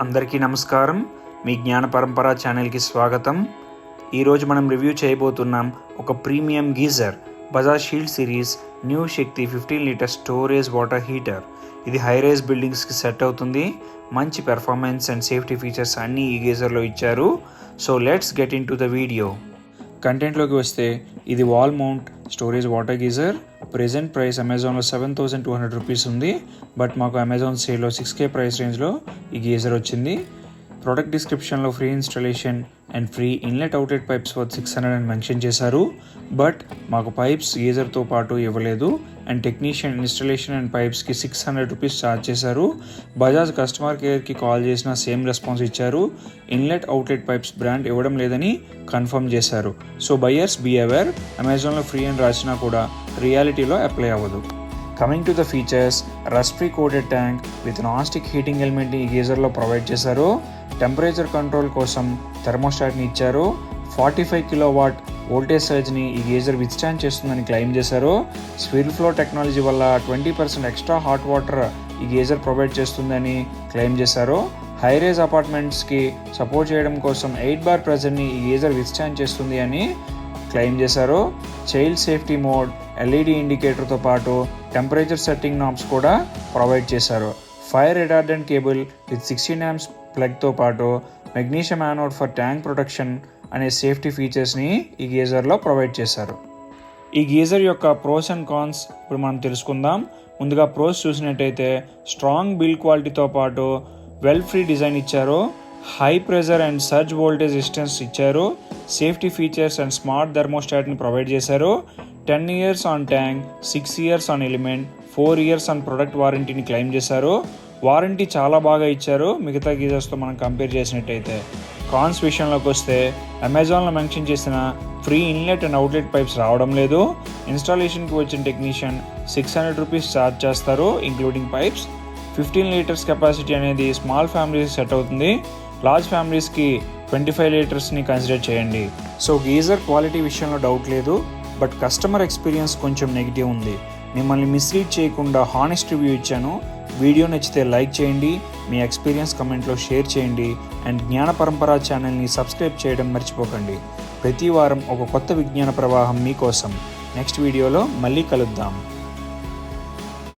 అందరికీ నమస్కారం. మీ జ్ఞాన పరంపర ఛానల్కి స్వాగతం. ఈరోజు మనం రివ్యూ చేయబోతున్నాం ఒక premium geyser Bajaj shield series new Shakti 15 litre storage water heater. ఇది హై రైజ్ బిల్డింగ్స్కి సెట్ అవుతుంది. మంచి పెర్ఫార్మెన్స్ అండ్ సేఫ్టీ ఫీచర్స్ అన్నీ ఈ గీజర్లో ఇచ్చారు. So let's get into the video. కంటెంట్లోకి వస్తే ఇది wall mount storage water geyser. Present price అమెజాన్లో 7,200 రూపీస్ ఉంది. బట్ మాకు అమెజాన్ సేల్లో 6K ప్రైస్ రేంజ్లో ఈ గీజర్ వచ్చింది. ప్రోడక్ట్ డిస్క్రిప్షన్లో free installation and free inlet outlet pipes worth 600 అని మెన్షన్ చేశారు. బట్ మాకు పైప్స్ గీజర్తో పాటు ఇవ్వలేదు అండ్ టెక్నీషియన్ ఇన్స్టాలేషన్ అండ్ పైప్స్కి 600 రూపీస్ ఛార్జ్ చేశారు. బజాజ్ కస్టమర్ కేర్కి కాల్ చేసిన సేమ్ రెస్పాన్స్ ఇచ్చారు. ఇన్లెట్ అవుట్లెట్ పైప్స్ బ్రాండ్ ఇవ్వడం లేదని కన్ఫర్మ్ చేశారు. సో బయర్స్ బీ అవేర్, అమెజాన్లో ఫ్రీ అని రాసినా కూడా రియాలిటీలో అప్లై అవ్వదు. Coming to the features, rust free coated tank with non stick heating ఎలిమెంట్ని ఈ గీజర్లో ప్రొవైడ్ చేశారు. టెంపరేచర్ కంట్రోల్ కోసం థర్మోస్టాట్ని ఇచ్చారు. 45 కిలోవాట్ వోల్టేజ్ సర్జ్ని ఈ గీజర్ విత్స్టాండ్ చేస్తుందని క్లెయిమ్ చేశారు. స్విల్ ఫ్లో టెక్నాలజీ వల్ల 20% ఎక్స్ట్రా హాట్ వాటర్ ఈ గీజర్ ప్రొవైడ్ చేస్తుందని క్లెయిమ్ చేశారు. హై రైజ్ అపార్ట్మెంట్స్కి సపోర్ట్ చేయడం కోసం 8 బార్ ప్రెజర్ని ఈ గీజర్ విత్స్టాండ్ చేస్తుంది అని క్లెయిమ్ చేశారు. చైల్డ్ సేఫ్టీ మోడ్, ఎల్ఈడి ఇండికేటర్తో పాటు టెంపరేచర్ సెట్టింగ్ నాబ్స్ కూడా ప్రొవైడ్ చేశారు. Fire retardant cable with 16 amps ప్లగ్తో పాటు magnesium anode for tank protection అనే సేఫ్టీ ఫీచర్స్ని ఈ గీజర్లో ప్రొవైడ్ చేశారు. ఈ గీజర్ యొక్క ప్రోస్ అండ్ కాన్స్ ఇప్పుడు మనం తెలుసుకుందాం. ముందుగా ప్రోస్ చూసినట్టయితే స్ట్రాంగ్ బిల్డ్ క్వాలిటీతో పాటు వెల్ ఫ్రీ డిజైన్ ఇచ్చారు. High pressure and surge voltage resistance ఇచ్చారు. సేఫ్టీ ఫీచర్స్ అండ్ స్మార్ట్ థర్మోస్టాట్ని ప్రొవైడ్ చేశారు. 10 years on tank, 6 years on element, 4 years on product వారంటీని క్లెయిమ్ చేశారు. వారంటీ చాలా బాగా ఇచ్చారు మిగతా గీజర్స్తో మనం కంపేర్ చేసినట్టయితే. కాన్స్ విషయంలోకి వస్తే అమెజాన్లో మెన్షన్ చేసిన free inlet and outlet pipes రావడం లేదు. ఇన్స్టాలేషన్కి వచ్చిన టెక్నీషియన్ 600 రూపీస్ ఛార్జ్ చేస్తారు ఇంక్లూడింగ్ పైప్స్. 15 లీటర్స్ కెపాసిటీ అనేది స్మాల్ ఫ్యామిలీస్ సెట్ అవుతుంది. లార్జ్ ఫ్యామిలీస్కి 25 లీటర్స్ని కన్సిడర్ చేయండి. సో గీజర్ క్వాలిటీ విషయంలో డౌట్ లేదు, బట్ కస్టమర్ ఎక్స్పీరియన్స్ కొంచెం నెగిటివ్ ఉంది. మిమ్మల్ని మిస్లీడ్ చేయకుండా హానెస్ట్ రివ్యూ ఇచ్చాను. వీడియో నచ్చితే లైక్ చేయండి, మీ ఎక్స్పీరియన్స్ కమెంట్లో షేర్ చేయండి అండ్ జ్ఞాన పరంపర ఛానల్ని సబ్స్క్రైబ్ చేయడం మర్చిపోకండి. ప్రతి వారం ఒక కొత్త విజ్ఞాన ప్రవాహం మీకోసం. నెక్స్ట్ వీడియోలో మళ్ళీ కలుద్దాం.